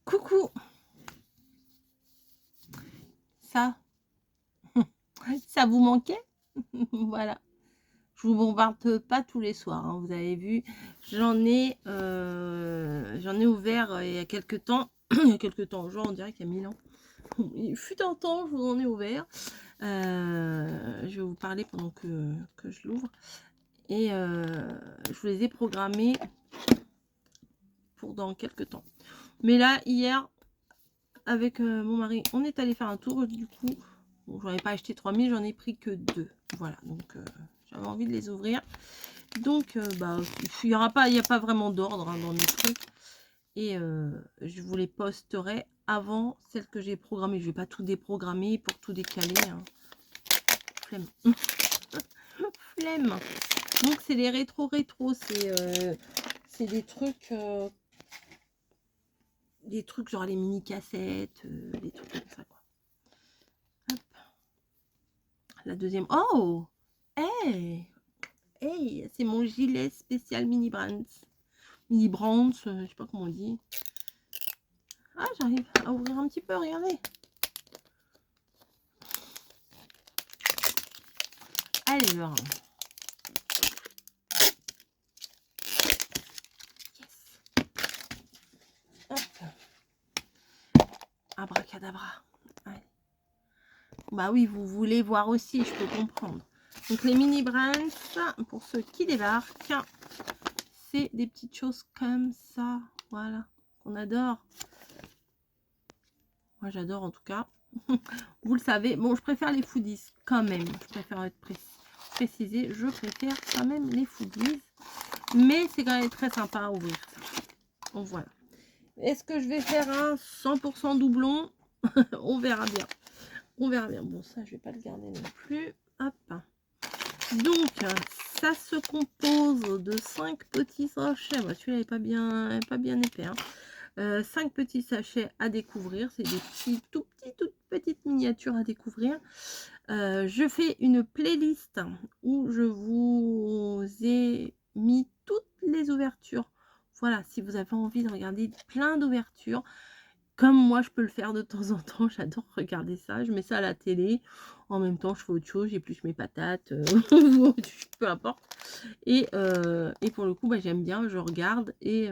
Coucou. Ça, ça vous manquait? Voilà. Je vous bombarde pas tous les soirs, hein, vous avez vu. J'en ai ouvert il y a quelques temps. Il y a quelques temps, genre on dirait qu'il y a 1000 ans. Il fut un temps, je vous en ai ouvert. Je vais vous parler pendant que je l'ouvre. Et je vous les ai programmés pour dans quelques temps. Mais là, hier, avec mon mari, on est allé faire un tour. Du coup, bon, j'en ai pas acheté 3000, j'en ai pris que 2. Voilà, donc j'avais envie de les ouvrir. Donc, il n'y a pas vraiment d'ordre hein, dans les trucs. Et je vous les posterai avant celles que j'ai programmées. Je vais pas tout déprogrammer pour tout décaler. Hein. Flemme. Flemme. Donc, c'est les rétro. C'est des trucs genre les mini cassettes, des trucs comme ça quoi. Hop. La deuxième. Oh, hey, hey, c'est mon gilet spécial mini brands. Mini brands, je sais pas comment on dit. Ah, j'arrive à ouvrir un petit peu, regardez. Alors. Yes. Hop. Abracadabra. Allez. Bah oui, vous voulez voir aussi, je peux comprendre. Donc les mini brands, pour ceux qui débarquent, c'est des petites choses comme ça. Voilà, qu'on adore. Moi j'adore en tout cas. Vous le savez. Bon, je préfère les foodies quand même. Je préfère être précisé. Je préfère quand même les foodies. Mais c'est quand même très sympa à ouvrir. Donc voilà. Est-ce que je vais faire un 100% doublon? On verra bien. On verra bien. Bon, ça, je vais pas le garder non plus. Hop. Donc, ça se compose de 5 petits sachets. Bah, celui-là n'est pas bien épais. Hein. 5 petits sachets à découvrir. C'est des toutes petites miniatures à découvrir. Je fais une playlist où je vous ai mis toutes les ouvertures. Voilà, si vous avez envie de regarder plein d'ouvertures, comme moi je peux le faire de temps en temps, j'adore regarder ça. Je mets ça à la télé. En même temps, je fais autre chose, j'épluche mes patates, peu importe. Et pour le coup, bah, j'aime bien, je regarde et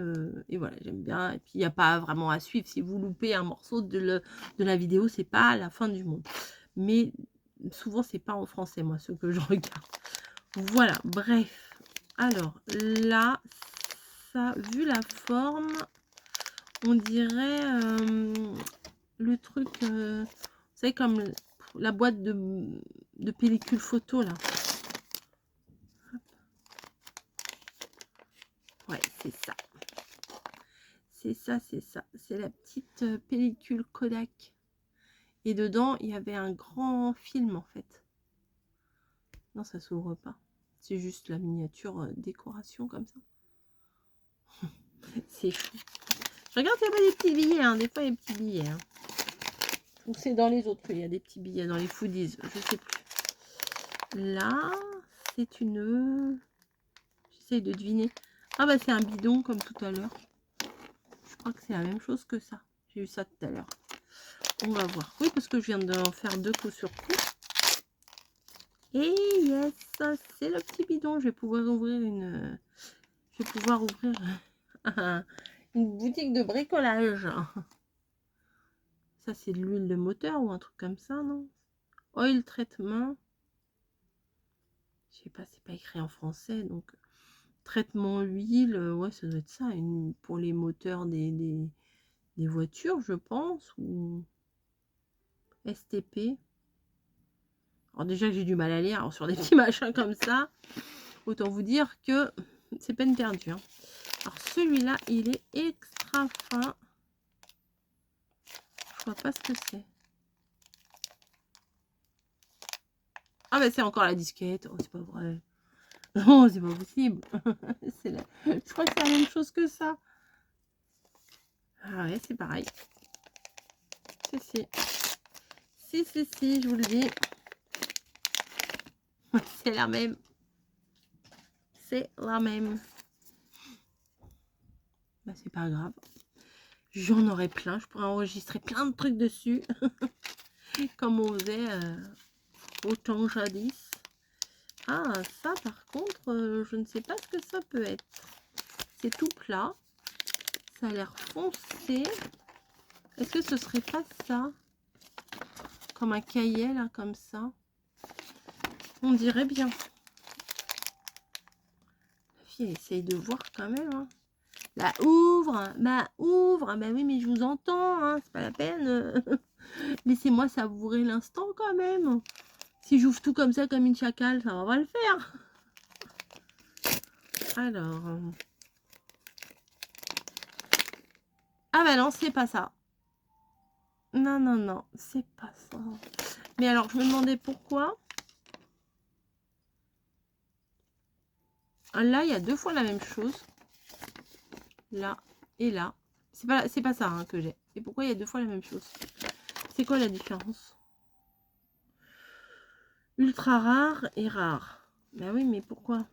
voilà, j'aime bien. Et puis, il n'y a pas vraiment à suivre. Si vous loupez un morceau de la vidéo, c'est pas la fin du monde. Mais souvent, c'est pas en français, moi, ce que je regarde. Voilà, bref. Alors, là, ça, vu la forme, on dirait le truc, vous savez, comme la boîte de pellicule photo, là. Ouais, c'est ça. C'est ça, c'est ça. C'est la petite pellicule Kodak. Et dedans, il y avait un grand film, en fait. Non, ça s'ouvre pas. C'est juste la miniature décoration, comme ça. C'est fou. Je regarde s'il n'y a pas des petits billets. Hein. Des fois, il y a des petits billets. Hein. Ou c'est dans les autres qu'il y a des petits billets, dans les foodies. Je sais plus. Là, c'est une... J'essaye de deviner. Ah bah, c'est un bidon, comme tout à l'heure. Je crois que c'est la même chose que ça. J'ai eu ça tout à l'heure. On va voir. Oui, parce que je viens d'en faire 2 coup sur coup. Et yes, c'est le petit bidon. Je vais pouvoir ouvrir une... Je vais pouvoir ouvrir une boutique de bricolage. Ça, c'est de l'huile de moteur ou un truc comme ça, non? Oil traitement. Je sais pas, c'est pas écrit en français, donc... Traitement huile, ouais, ça doit être ça. Pour les moteurs des voitures, je pense. Ou... STP. Alors déjà, j'ai du mal à lire. Alors, sur des petits machins comme ça, autant vous dire que c'est peine perdue. Hein. Alors, celui-là, il est extra fin. Je vois pas ce que c'est. Ah, bah, c'est encore la disquette. Oh, c'est pas vrai. Non, c'est pas possible. Je crois que c'est la même chose que ça. Ah ouais, c'est pareil. Si, je vous le dis. C'est la même. C'est la même. Bah, c'est pas grave. J'en aurais plein, je pourrais enregistrer plein de trucs dessus, comme on faisait autant jadis. Ah, ça par contre, je ne sais pas ce que ça peut être. C'est tout plat, ça a l'air foncé. Est-ce que ce serait pas ça? Comme un cahier là, comme ça. On dirait bien. La fille, elle essaye de voir quand même. Hein. Bah ouvre, bah ouvre. Bah oui, mais je vous entends, hein, c'est pas la peine. Laissez-moi savourer l'instant quand même. Si j'ouvre tout comme ça, comme une chacale, ça va pas le faire. Alors. Ah bah non, c'est pas ça. Non, non, non, c'est pas ça. Mais alors, je me demandais pourquoi. Là, il y a 2 fois la même chose. Là et là. C'est pas ça hein, que j'ai. Et pourquoi il y a 2 fois la même chose? C'est quoi la différence? Ultra rare et rare. Bah oui, mais pourquoi?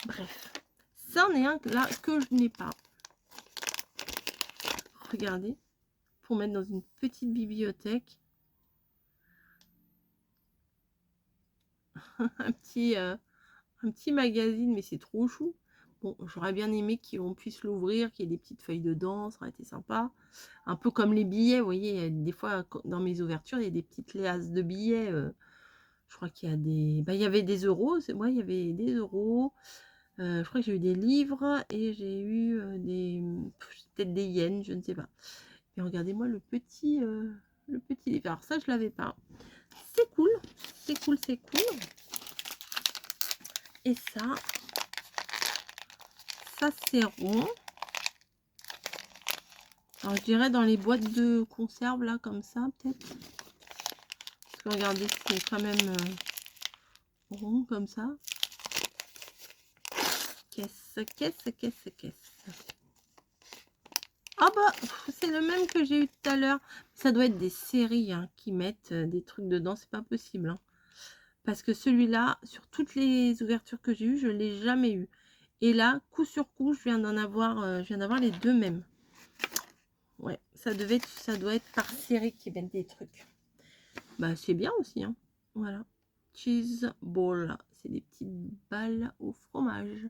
Bref. Ça en est un là que je n'ai pas. Regardez. Pour mettre dans une petite bibliothèque. un petit magazine, mais c'est trop chou. Bon, j'aurais bien aimé qu'on puisse l'ouvrir, qu'il y ait des petites feuilles dedans, ça aurait été sympa. Un peu comme les billets, vous voyez, des fois dans mes ouvertures, il y a des petites liasses de billets. Je crois qu'il y a des... Bah, il y avait des euros, c'est moi, il y avait des euros. Je crois que j'ai eu des livres et j'ai eu des... peut-être des yens, je ne sais pas. Mais regardez-moi le petit livre. Alors ça, je l'avais pas. C'est cool, c'est cool, c'est cool. Et ça c'est rond. Alors je dirais dans les boîtes de conserve là comme ça peut-être. Parce que regardez c'est quand même rond comme ça. Caisse. Ah bah c'est le même que j'ai eu tout à l'heure. Ça doit être des séries hein, qui mettent des trucs dedans. C'est pas possible. Hein. Parce que celui-là, sur toutes les ouvertures que j'ai eues, je ne l'ai jamais eu. Et là, coup sur coup, je viens d'avoir les 2 mêmes. Ouais, ça doit être par série qui mettent des trucs. Bah, c'est bien aussi, hein. Voilà. Cheese ball. C'est des petites balles au fromage.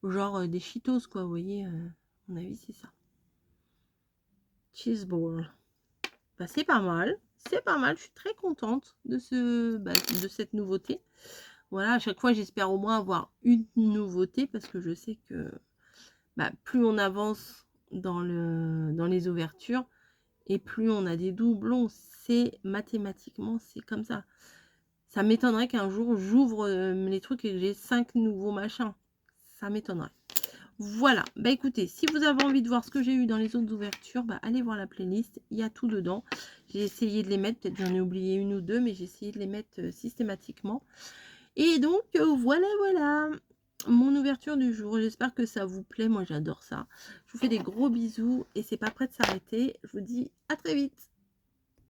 Genre des Cheetos, quoi, vous voyez. À mon avis, c'est ça. Cheese ball. Bah, c'est pas mal. C'est pas mal. Je suis très contente de de cette nouveauté. Voilà, à chaque fois, j'espère au moins avoir une nouveauté parce que je sais que plus on avance dans les ouvertures et plus on a des doublons. C'est mathématiquement, c'est comme ça. Ça m'étonnerait qu'un jour, j'ouvre les trucs et que j'ai 5 nouveaux machins. Ça m'étonnerait. Voilà. Bah écoutez, si vous avez envie de voir ce que j'ai eu dans les autres ouvertures, allez voir la playlist. Il y a tout dedans. J'ai essayé de les mettre. Peut-être j'en ai oublié une ou deux, mais j'ai essayé de les mettre systématiquement. Et donc, voilà mon ouverture du jour. J'espère que ça vous plaît. Moi, j'adore ça. Je vous fais des gros bisous et c'est pas prêt de s'arrêter. Je vous dis à très vite.